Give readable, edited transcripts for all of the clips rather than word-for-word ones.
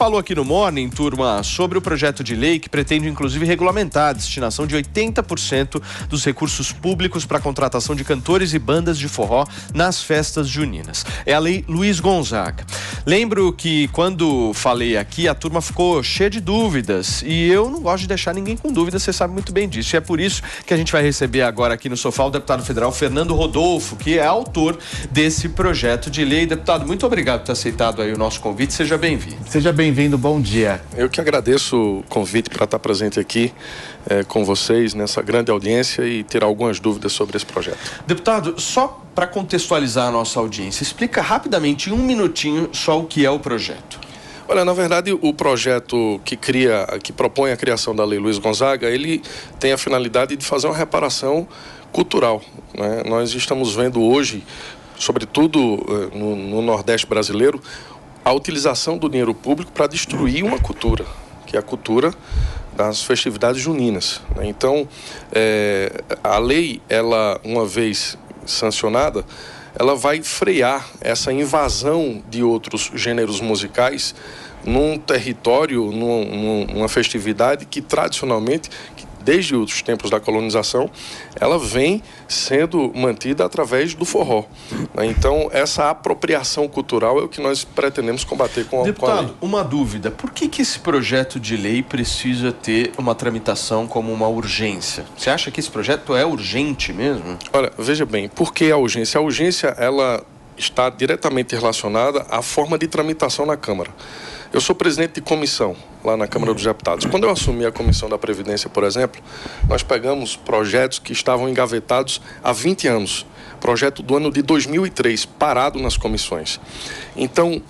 Falou aqui no Morning, turma, sobre o projeto de lei que pretende, inclusive, regulamentar a destinação de 80% dos recursos públicos para a contratação de cantores e bandas de forró nas festas juninas. É a Lei Luiz Gonzaga. Lembro que, quando falei aqui, a turma ficou cheia de dúvidas e eu não gosto de deixar ninguém com dúvidas, você sabe muito bem disso. E é por isso que a gente vai receber agora aqui no sofá o deputado federal Fernando Rodolfo, que é autor desse projeto de lei. Deputado, muito obrigado por ter aceitado aí o nosso convite. Seja bem-vindo. Seja bem-vindo, bom dia. Eu que agradeço o convite para estar presente aqui com vocês nessa grande audiência e ter algumas dúvidas sobre esse projeto. Deputado, só para contextualizar a nossa audiência, explica rapidamente, em um minutinho, só o que é o projeto. Olha, na verdade, o projeto que propõe a criação da Lei Luiz Gonzaga, ele tem a finalidade de fazer uma reparação cultural, né? Nós estamos vendo hoje, sobretudo no Nordeste brasileiro, a utilização do dinheiro público para destruir uma cultura, que é a cultura das festividades juninas, né? Então, a lei, ela, uma vez sancionada, ela vai frear essa invasão de outros gêneros musicais num território, numa festividade que tradicionalmente, desde os tempos da colonização, ela vem sendo mantida através do forró, né? Então, essa apropriação cultural é o que nós pretendemos combater com a lei. Deputado, uma dúvida. Por que esse projeto de lei precisa ter uma tramitação como uma urgência? Você acha que esse projeto é urgente mesmo? Olha, veja bem, por que a urgência? A urgência, ela está diretamente relacionada à forma de tramitação na Câmara. Eu sou presidente de comissão lá na Câmara dos Deputados. Quando eu assumi a Comissão da Previdência, por exemplo, nós pegamos projetos que estavam engavetados há 20 anos. Projeto do ano de 2003, parado nas comissões. Então,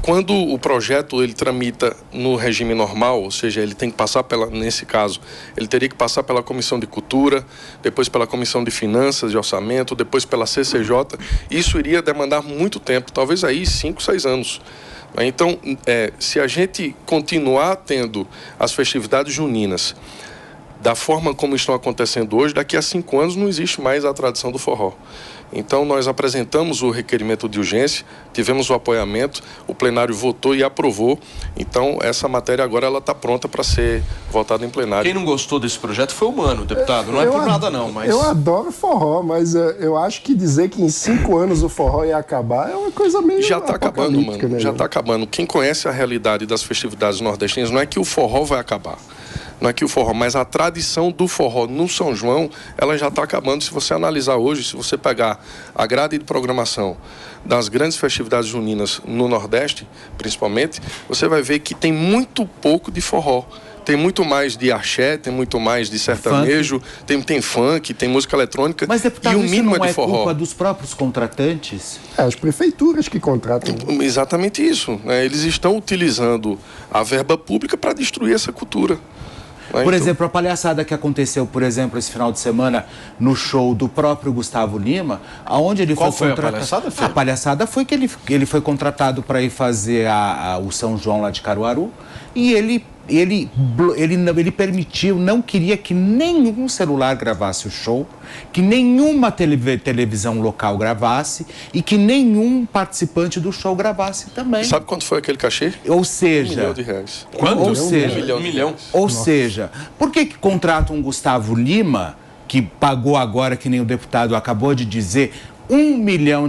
quando o projeto ele tramita no regime normal, ou seja, ele tem que passar nesse caso, ele teria que passar pela Comissão de Cultura, depois pela Comissão de Finanças e Orçamento, depois pela CCJ, isso iria demandar muito tempo, talvez aí 5, 6 anos. Então, se a gente continuar tendo as festividades juninas da forma como estão acontecendo hoje, daqui a 5 anos não existe mais a tradição do forró. Então, nós apresentamos o requerimento de urgência, tivemos o apoiamento, o plenário votou e aprovou. Então, essa matéria agora ela está pronta para ser votada em plenário. Quem não gostou desse projeto foi o Mano, deputado. Não é por nada não, mas... Eu adoro forró, mas eu acho que dizer que em 5 anos o forró ia acabar é uma coisa meio já está acabando, mano. Né? Já está acabando. Quem conhece a realidade das festividades nordestinas, não é que o forró vai acabar. Não é que o forró, mas a tradição do forró no São João, ela já está acabando. Se você analisar hoje, se você pegar a grade de programação das grandes festividades juninas no Nordeste, principalmente, você vai ver que tem muito pouco de forró. Tem muito mais de axé, tem muito mais de sertanejo, tem funk, tem música eletrônica. Mas, deputado, e o mínimo isso não é de forró. Culpa dos próprios contratantes? As prefeituras que contratam. Exatamente isso, né? Eles estão utilizando a verba pública para destruir essa cultura. Por exemplo, a palhaçada que aconteceu, por exemplo, esse final de semana no show do próprio Gustavo Lima, aonde ele Qual foi contratado. A palhaçada, a palhaçada foi que ele foi contratado para ir fazer o São João lá de Caruaru e ele permitiu, não queria que nenhum celular gravasse o show, que nenhuma televisão local gravasse e que nenhum participante do show gravasse também. Sabe quanto foi aquele cachê? Ou seja... R$1 milhão. Quanto? Ou seja, $1 milhão. Ou seja, por que contrata um Gustavo Lima, que pagou agora, que nem o deputado acabou de dizer, R$1 milhão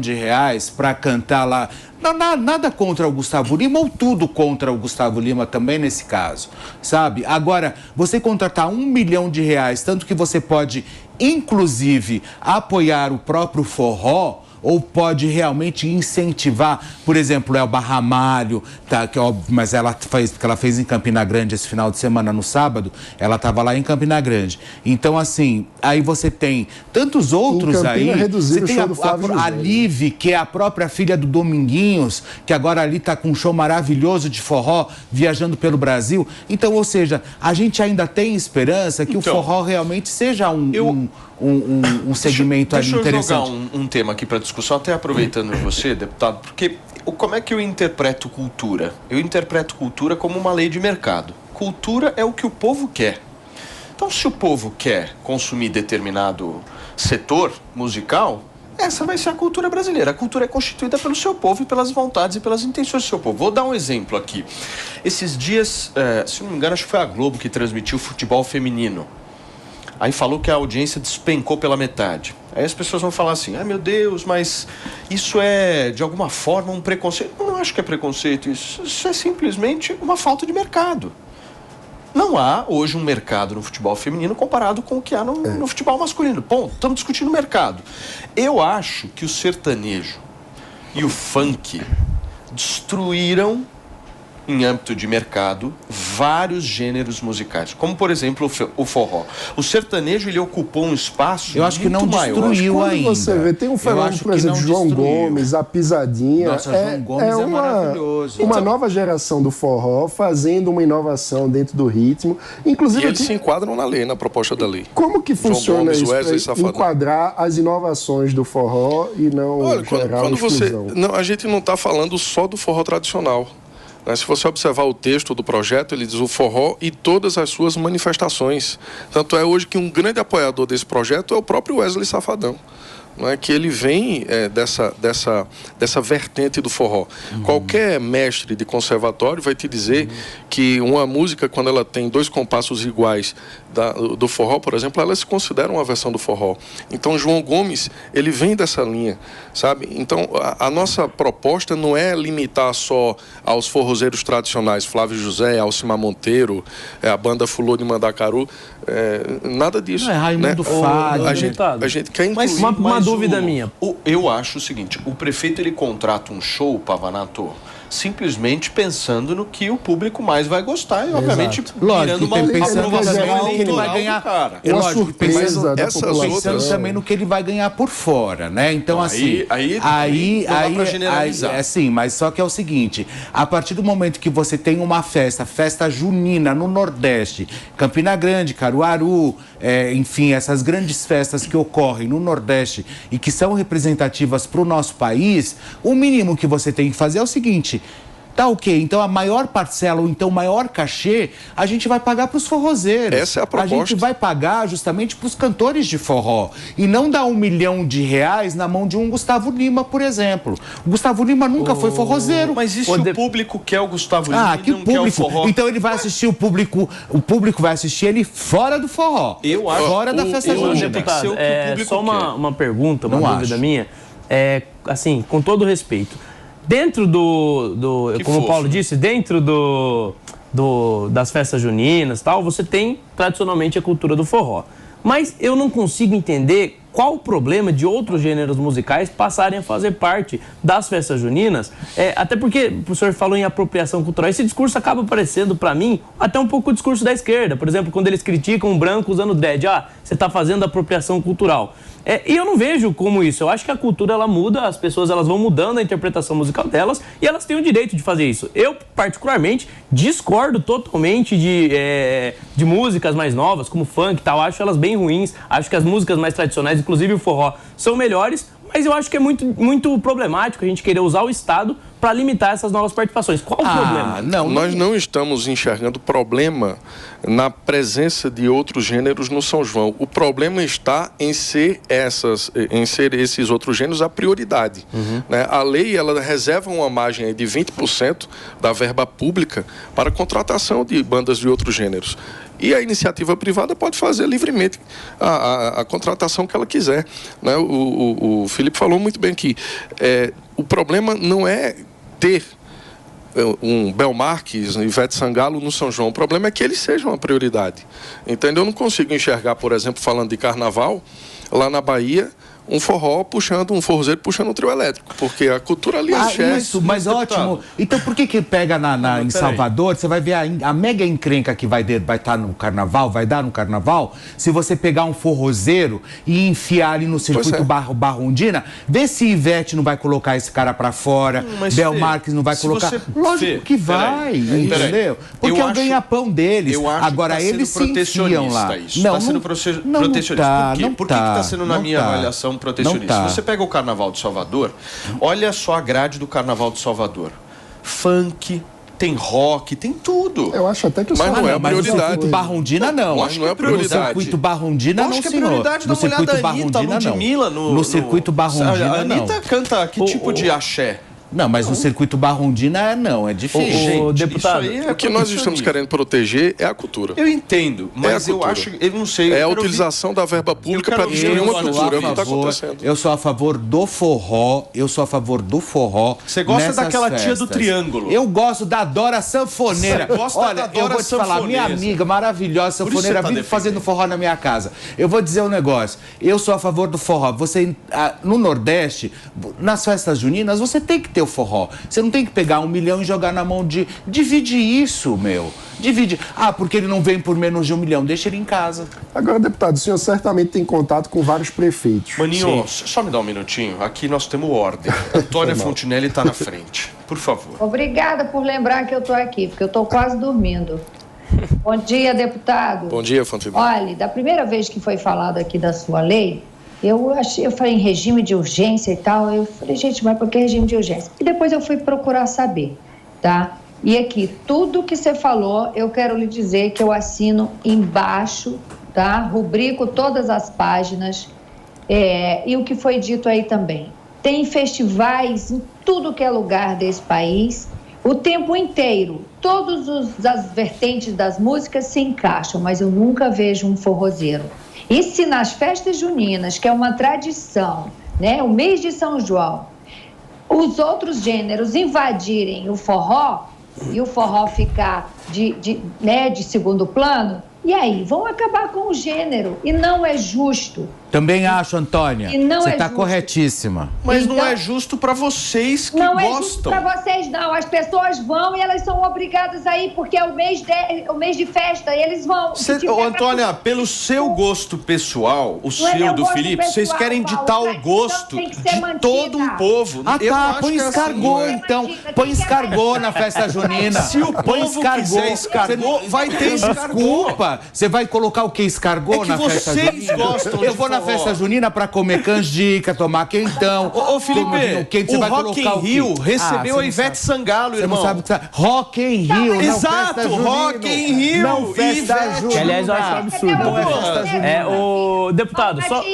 para cantar lá? Nada contra o Gustavo Lima, ou tudo contra o Gustavo Lima também nesse caso, sabe? Agora, você contratar R$1 milhão, tanto que você pode, inclusive, apoiar o próprio forró, ou pode realmente incentivar, por exemplo, Elba Ramalho, tá, que é óbvio, mas porque ela fez em Campina Grande esse final de semana, no sábado, ela estava lá em Campina Grande. Então, assim, aí você tem tantos outros aí. Você tem a Live, que é a própria filha do Dominguinhos, que agora ali está com um show maravilhoso de forró, viajando pelo Brasil. Então, ou seja, a gente ainda tem esperança que o forró realmente seja um segmento ali interessante. Deixa eu jogar um tema aqui para discussão, até aproveitando você, deputado, porque como é que eu interpreto cultura? Eu interpreto cultura como uma lei de mercado. Cultura é o que o povo quer. Então, se o povo quer consumir determinado setor musical, essa vai ser a cultura brasileira. A cultura é constituída pelo seu povo e pelas vontades e pelas intenções do seu povo. Vou dar um exemplo aqui. Esses dias, se não me engano, acho que foi a Globo que transmitiu futebol feminino. Aí falou que a audiência despencou pela metade. Aí as pessoas vão falar assim, meu Deus, mas isso é, de alguma forma, um preconceito. Eu não acho que é preconceito isso. Isso é simplesmente uma falta de mercado. Não há hoje um mercado no futebol feminino comparado com o que há no futebol masculino. Ponto. Estamos discutindo mercado. Eu acho que o sertanejo e o funk destruíram, em âmbito de mercado, vários gêneros musicais, como por exemplo o forró. O sertanejo, ele ocupou um espaço eu acho que não destruiu quando ainda. Você vê, tem um fenômeno, por exemplo, João Gomes, a pisadinha. Nossa, João Gomes é maravilhoso. Uma nova geração do forró fazendo uma inovação dentro do ritmo. Inclusive, e eles se enquadram na lei, na proposta da lei. Como que funciona João Gomes, isso para enquadrar as inovações do forró e não gerar uma exclusão? A gente não está falando só do forró tradicional. Se você observar o texto do projeto, ele diz o forró e todas as suas manifestações. Tanto é hoje que um grande apoiador desse projeto é o próprio Wesley Safadão. Não é que ele vem dessa vertente do forró. Qualquer mestre de conservatório vai te dizer que uma música, quando ela tem 2 compassos iguais do forró, por exemplo, ela se considera uma versão do forró. Então, João Gomes, ele vem dessa linha, sabe? Então, a nossa proposta não é limitar só aos forrozeiros tradicionais, Flávio José, Alcimar Monteiro, a banda Fulô de Mandacaru, nada disso. Não é Raimundo Fábio. A gente quer incluir... Uma dúvida minha. Eu acho o seguinte, o prefeito, ele contrata um show, Pavanato, simplesmente pensando no que o público mais vai gostar e, obviamente, virando uma aprovação que ele vai ganhar, cara. Uma surpresa da população. Pensando também no que ele vai ganhar por fora, né? Então, aí não dá pra generalizar. Sim, mas só que é o seguinte, a partir do momento que você tem uma festa junina no Nordeste, Campina Grande, Caruaru, enfim, essas grandes festas que ocorrem no Nordeste e que são representativas para o nosso país, o mínimo que você tem que fazer é o seguinte... Tá ok, então a maior parcela ou então o maior cachê a gente vai pagar para os forrozeiros. Essa é a proposta. A gente vai pagar justamente para os cantores de forró e não dar R$1 milhão na mão de um Gustavo Lima, por exemplo. O Gustavo Lima nunca foi forrozeiro. Mas e se o público quer o Gustavo Lima e não quer o forró? Então ele vai assistir o público vai assistir ele fora do forró. Eu acho. Fora da festa junina. Deputado, só uma pergunta, uma dúvida minha. Assim, com todo respeito. Dentro como o Paulo disse, dentro das festas juninas e tal, você tem tradicionalmente a cultura do forró. Mas eu não consigo entender qual o problema de outros gêneros musicais passarem a fazer parte das festas juninas, até porque o professor falou em apropriação cultural. Esse discurso acaba parecendo, para mim, até um pouco o discurso da esquerda. Por exemplo, quando eles criticam um branco usando dread, você está fazendo apropriação cultural. E eu não vejo como isso. Eu acho que a cultura, ela muda, as pessoas elas vão mudando a interpretação musical delas e elas têm o direito de fazer isso. Eu, particularmente, discordo totalmente de músicas mais novas, como funk e tal. Acho elas bem ruins. Acho que as músicas mais tradicionais, inclusive o forró, são melhores, mas eu acho que é muito problemático a gente querer usar o Estado para limitar essas novas participações. Qual o problema? Nós não estamos enxergando problema na presença de outros gêneros no São João. O problema está em ser esses outros gêneros a prioridade. Né? A lei, ela reserva uma margem aí de 20% da verba pública para contratação de bandas de outros gêneros. E a iniciativa privada pode fazer livremente a contratação que ela quiser. Né? O Felipe falou muito bem aqui. O problema não é ter um Bel Marques, Ivete Sangalo no São João. O problema é que eles sejam a prioridade. Entendeu? Eu não consigo enxergar, por exemplo, falando de carnaval, lá na Bahia, um forrozeiro puxando um trio elétrico, porque a cultura ali é isso, mas ótimo. Então por que pega em Salvador, você vai ver a mega encrenca que vai estar no carnaval, vai dar no carnaval, se você pegar um forrozeiro e enfiar ali no circuito Barrondina, vê se Ivete não vai colocar esse cara pra fora, Bel Marques não vai colocar. Lógico que vai, entendeu? Porque é o ganha-pão deles. Agora eles se enfiam lá. Está sendo protecionista. Por que está sendo, na minha avaliação, protecionista? Se você pega o Carnaval de Salvador, olha só a grade do Carnaval de Salvador. Funk, tem rock, tem tudo. Eu acho até que o Mas não é a mas no prioridade. circuito Barrondina, não. Mas não é prioridade. No circuito Barrondina, não, acho que é senhor. prioridade No dar uma olhada circuito a Anitta, Barrondina, não. Ludmilla, No circuito Barrondina, A Anitta não. canta que tipo de axé? Não, mas no circuito Barrondina não, é difícil. Gente, deputado, isso aí é O que nós estamos querendo proteger é a cultura. Eu entendo, mas eu cultura. acho, eu não sei. É a eu quero utilização da verba pública eu para quero destruir ver uma o cultura. É o que está favor, acontecendo. eu sou a favor do forró, Você gosta nessas daquela tia do festas. triângulo? Eu gosto da Dora Sanfoneira. Você gosta Olha, da Dora eu vou te falar, minha Sanfonesa. amiga maravilhosa, Por isso sanfoneira, você tá vive defendendo. fazendo forró na minha casa. Eu vou dizer um negócio, eu sou a favor do forró. Você, no Nordeste, nas festas juninas, você tem que ter o forró. Você não tem que pegar 1 milhão e jogar na mão de... Divide isso, meu. Divide. Ah, porque ele não vem por menos de 1 milhão, deixa ele em casa. Agora, deputado, o senhor certamente tem contato com vários prefeitos. Maninho, só me dá um minutinho. Aqui nós temos ordem. Antônia Fontinelli está na frente. Por favor. Obrigada por lembrar que eu estou aqui, porque eu estou quase dormindo. Bom dia, deputado. Bom dia, Fontinelli. Olha, da primeira vez que foi falado aqui da sua lei, eu falei em regime de urgência e tal, eu falei, gente, mas por que regime de urgência? E depois eu fui procurar saber, tá? E aqui, tudo que você falou, eu quero lhe dizer que eu assino embaixo, tá? Rubrico todas as páginas, e o que foi dito aí também. Tem festivais em tudo que é lugar desse país, o tempo inteiro. Todas as vertentes das músicas se encaixam, mas eu nunca vejo um forrozeiro. E se nas festas juninas, que é uma tradição, né, o mês de São João, os outros gêneros invadirem o forró e o forró ficar de segundo plano, e aí vão acabar com o gênero. E não é justo. Também acho, Antônia. E não Você é está justo. corretíssima. Mas Então, não é justo para vocês que não gostam. é justo para vocês, não. As pessoas vão e elas são obrigadas a ir, porque é o mês de festa, e eles vão. Ô, Antônia, pelo seu gosto pessoal, o Não é seu meu do gosto Felipe, pessoal, vocês querem Paulo. ditar o Tradição gosto tem que ser de mantida. todo um povo. Ah, Eu tá, acho põe que é assim, escargot, não é? então. Mantida, Põe tem que escargot na festa junina. Se o Põe povo quiser escargot, vai ter escargot. Desculpa, você vai colocar o que escargot É que na festa vocês junina? gostam Eu de vou na forró. festa junina pra comer canjica, tomar quentão. Ô, Felipe, Quente, você o vai Rock colocar in Rio quê? recebeu você a não Ivete sabe. Sangalo, Você irmão. não sabe o que está. Rock in Rio, não Exato, festa junina. Rock in Rio, Não festa Ivete. junina. Que, aliás, eu acho um absurdo. Não é festa junina. O deputado, só...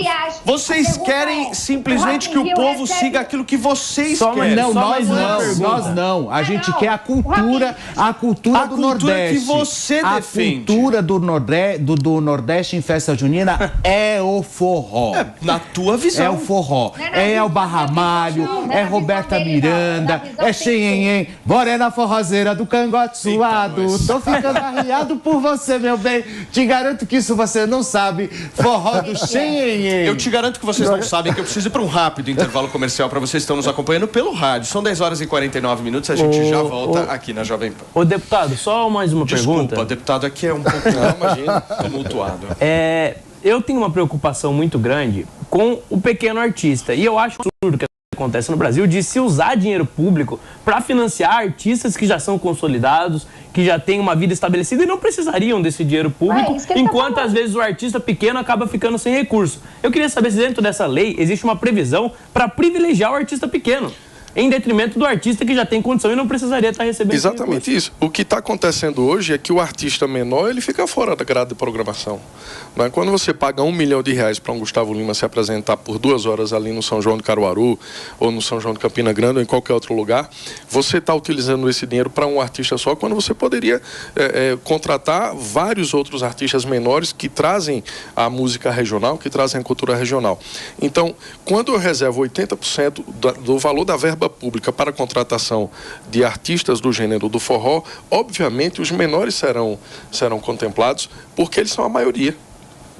Vocês querem simplesmente que o povo siga aquilo que vocês Só querem. Não, Só nós mais uma não, pergunta. nós não. A gente não. quer a cultura A do cultura Nordeste. que você defende. A cultura do Nordeste em festa junina é o forró. É, na tua visão. É o forró, Não é na é visão o Barramalho, dele, não. Não é é na Roberta visão dele, não. Miranda, Na visão é tem que Xenhenhen, morena forrozeira do cangote suado. nós. Tô ficando arriado por você, meu bem. Te garanto que isso você não sabe. Forró do Xenhenhen. Eu te garanto que vocês não sabem que eu preciso ir para um rápido intervalo comercial para vocês que estão nos acompanhando pelo rádio. São 10 horas e 49 minutos, a gente já volta aqui na Jovem Pan. Ô, deputado, só mais uma Desculpa, pergunta. deputado, aqui é um pouco tumultuado. Eu tenho uma preocupação muito grande com o pequeno artista. E eu acho absurdo que acontece no Brasil de se usar dinheiro público para financiar artistas que já são consolidados, que já têm uma vida estabelecida e não precisariam desse dinheiro público, É isso que ele tá enquanto falando. às vezes o artista pequeno acaba ficando sem recurso. Eu queria saber se dentro dessa lei existe uma previsão para privilegiar o artista pequeno, em detrimento do artista que já tem condição e não precisaria estar recebendo esse Exatamente isso. O que está acontecendo hoje é que o artista menor ele fica fora da grade de programação. Mas quando você paga R$1 milhão para um Gustavo Lima se apresentar por 2 horas ali no São João de Caruaru, ou no São João de Campina Grande, ou em qualquer outro lugar, você está utilizando esse dinheiro para um artista só, quando você poderia contratar vários outros artistas menores que trazem a música regional, que trazem a cultura regional. Então, quando eu reservo 80% do valor da verba pública para a contratação de artistas do gênero do forró, obviamente os menores serão contemplados, porque eles são a maioria.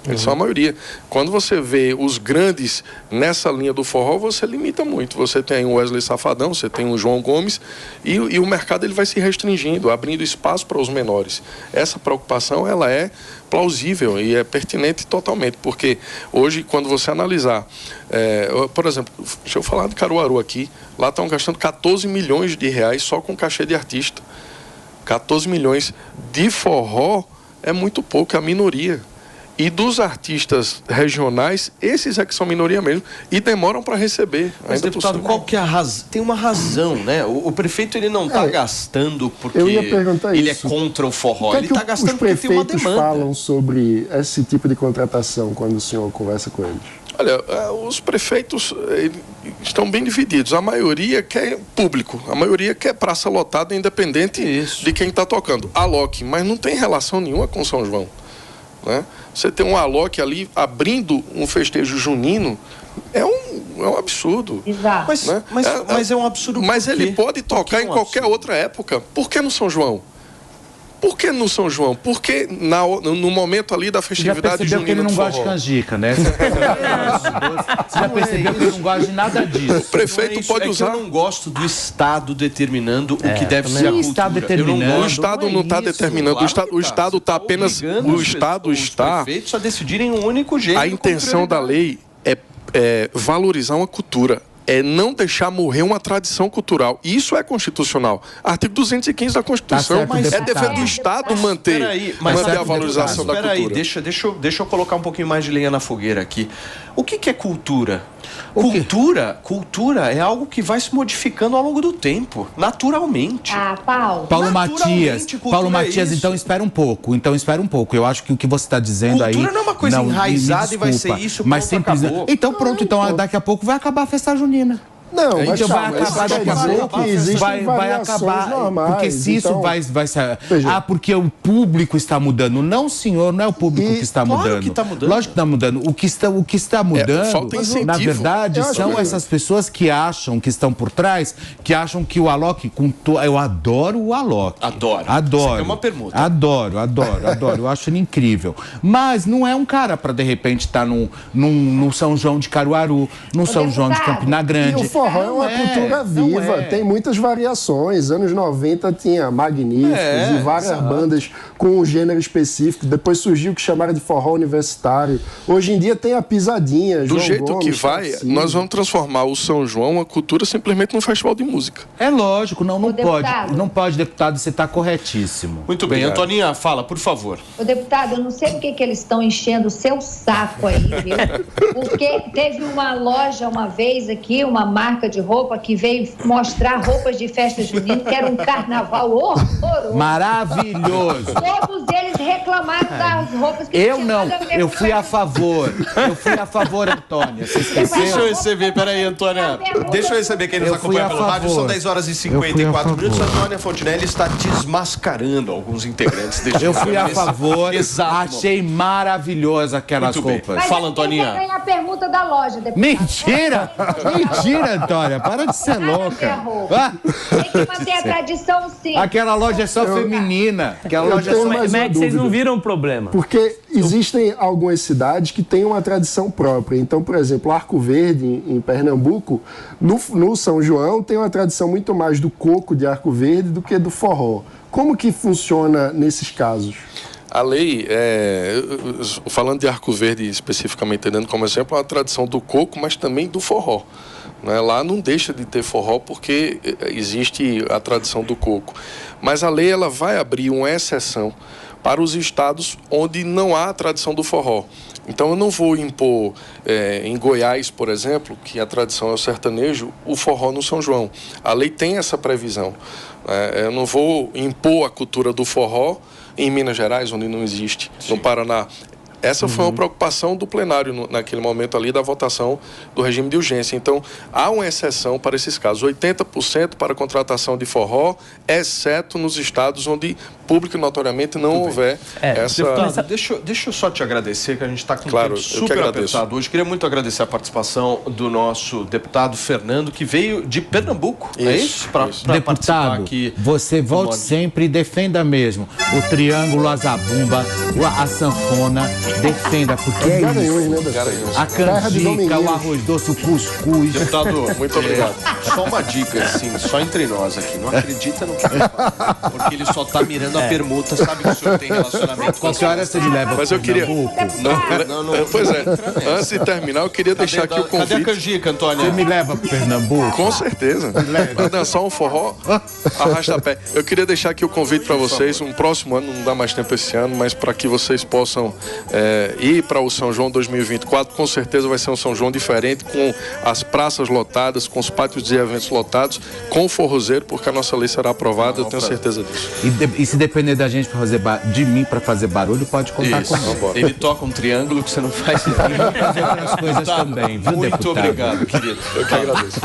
Eles são a maioria. Quando você vê os grandes nessa linha do forró, você limita muito. Você tem o Wesley Safadão, você tem o João Gomes, e o mercado ele vai se restringindo, abrindo espaço para os menores. Essa preocupação ela é plausível e é pertinente totalmente, porque hoje, quando você analisar, por exemplo, deixa eu falar de Caruaru aqui, lá estão gastando 14 milhões de reais só com cachê de artista. 14 milhões de forró é muito pouco, é a minoria. E dos artistas regionais, esses é que são minoria mesmo e demoram para receber. Mas, deputado, qual que é a razão? Tem uma razão, né? O prefeito, ele não está gastando porque ele é contra o forró. Ele está gastando porque tem uma demanda. Os prefeitos falam sobre esse tipo de contratação quando o senhor conversa com eles? Olha, os prefeitos estão bem divididos. A maioria quer público, a maioria quer praça lotada, independente de quem está tocando. Alok, mas não tem relação nenhuma com São João. Né? Você tem um Alok ali abrindo um festejo junino, é um absurdo. Exato. Mas é um absurdo. Mas ele pode tocar em qualquer outra época. Por que no São João? Por que no São João? Por que no momento ali da festividade junina? Você já percebeu que ele não gosta de canjica, né? Você já percebeu que ele não gosta de nada disso. O prefeito pode usar... Eu não gosto do Estado determinando o que deve ser a cultura. Está determinando. O Estado não está determinando. O Estado está apenas... O Estado está... Os prefeitos a decidirem um único jeito. A intenção da lei é valorizar uma cultura. É não deixar morrer uma tradição cultural. Isso é constitucional. Artigo 215 da Constituição. Tá certo, é dever do Estado manter a valorização da cultura. Peraí, deixa eu colocar um pouquinho mais de lenha na fogueira aqui. O que é cultura? Cultura é algo que vai se modificando ao longo do tempo, naturalmente. Paulo Matias, então espera um pouco. Eu acho que o que você está dizendo aí... Cultura não é uma coisa enraizada e vai ser isso, mas acabou. Então pronto, daqui a pouco vai acabar a festa junina. Não, mas então vai acabar daqui a pouco, vai acabar, normais, porque se isso vai ser... porque o público está mudando. Não, senhor, não é o público que está mudando. Que está mudando. Lógico que está mudando. O que está mudando, na verdade, são essas pessoas que acham, que estão por trás, que acham que o Alok... Eu adoro o Alok. Adoro. É uma permuta. Adoro. Eu acho ele incrível. Mas não é um cara para, de repente, estar no São João de Caruaru, no São João de Campina Grande. O forró é uma cultura viva, tem muitas variações. Anos 90 tinha Magníficos e várias bandas com um gênero específico. Depois surgiu o que chamaram de forró universitário. Hoje em dia tem a pisadinha, Do jeito que vai, nós vamos transformar o São João, uma cultura, simplesmente num festival de música. É lógico, não pode. Não pode, deputado, você está corretíssimo. Muito bem, Antoninha, fala, por favor. Ô, deputado, eu não sei porque que eles estão enchendo o seu saco aí, viu? Porque teve uma loja uma vez aqui, uma marca de roupa que veio mostrar roupas de festa junina, que era um carnaval horroroso. Maravilhoso. Todos eles reclamaram das roupas que eu fui a favor. Antônia. Você esqueceu? Deixa eu receber, peraí, Antônia. Deixa eu receber quem nos acompanha pelo rádio. São 10 horas e 54 minutos. A Antônia Fontinelli está desmascarando alguns integrantes deste Eu fui a favor. Achei maravilhosa aquelas roupas. Fala, Antoninha. Mas ganhar a permuta da loja depois. Mentira, Antônia, para de ser louca. Tem que manter a tradição, sim. Aquela loja é só feminina. Como é que vocês não viram o problema? Porque existem algumas cidades que têm uma tradição própria. Então, por exemplo, Arco Verde, em Pernambuco, no São João, tem uma tradição muito mais do coco de Arco Verde do que do forró. Como que funciona nesses casos? A lei, falando de Arco Verde especificamente, dando como exemplo, é a tradição do coco, mas também do forró. Lá não deixa de ter forró porque existe a tradição do coco. Mas a lei ela vai abrir uma exceção para os estados onde não há a tradição do forró. Então eu não vou impor em Goiás, por exemplo, que a tradição é o sertanejo, o forró no São João. A lei tem essa previsão. Eu não vou impor a cultura do forró em Minas Gerais, onde não existe, no Paraná. Essa foi uma preocupação do plenário naquele momento ali da votação do regime de urgência. Então, há uma exceção para esses casos. 80% para contratação de forró, exceto nos estados onde público notoriamente não houver essa... Deputado, deixa eu só te agradecer, que a gente está com um tempo super apertado hoje. Queria muito agradecer a participação do nosso deputado Fernando, que veio de Pernambuco. É isso? Para participar aqui. Você volte sempre e defenda mesmo o triângulo, a zabumba, a sanfona. Defenda, porque é isso. A canjica, o arroz doce, o cuscuz. Deputado, muito obrigado. Só uma dica, assim, só entre nós aqui. Não acredita no que ele fala. Porque ele só tá mirando a permuta, sabe que o senhor tem relacionamento com a senhora. Você me leva. Mas eu queria... Pois é. Antes de terminar, eu queria deixar aqui o convite. Cadê a canjica, Antônia? Você me leva pro Pernambuco? Com certeza. Para dançar um forró, arrasta-pé. Eu queria deixar aqui o convite para vocês. Um próximo ano, não dá mais tempo esse ano, mas para que vocês possam ir para o São João 2024, com certeza vai ser um São João diferente, com as praças lotadas, com os pátios de eventos lotados, com o forrozeiro, porque a nossa lei será aprovada, eu tenho certeza disso. E se depender da gente para fazer de mim para fazer barulho, pode contar comigo. Ele toca um triângulo que você não faz. Fazer outras coisas também, viu, Muito deputado? obrigado, querido. Eu que agradeço.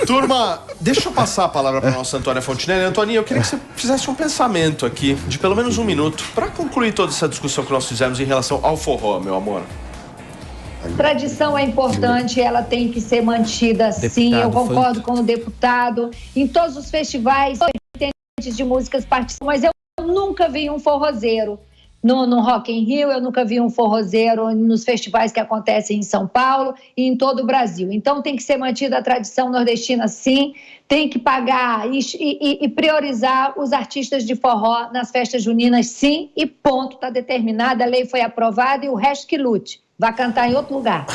Turma, deixa eu passar a palavra para a nossa Antônia Fontinelli. Antônia, eu queria que você fizesse um pensamento aqui, de pelo menos um minuto, para concluir toda essa discussão que nós fizemos em relação ao forró, meu amor. Tradição é importante, ela tem que ser mantida, sim. Eu concordo com o deputado. Em todos os festivais, de músicas participam, mas eu nunca vi um forrozeiro no Rock in Rio, eu nunca vi um forrozeiro nos festivais que acontecem em São Paulo e em todo o Brasil. Então tem que ser mantida a tradição nordestina, sim, tem que pagar e priorizar os artistas de forró nas festas juninas, sim, e ponto, está determinado, a lei foi aprovada e o resto que lute, vai cantar em outro lugar.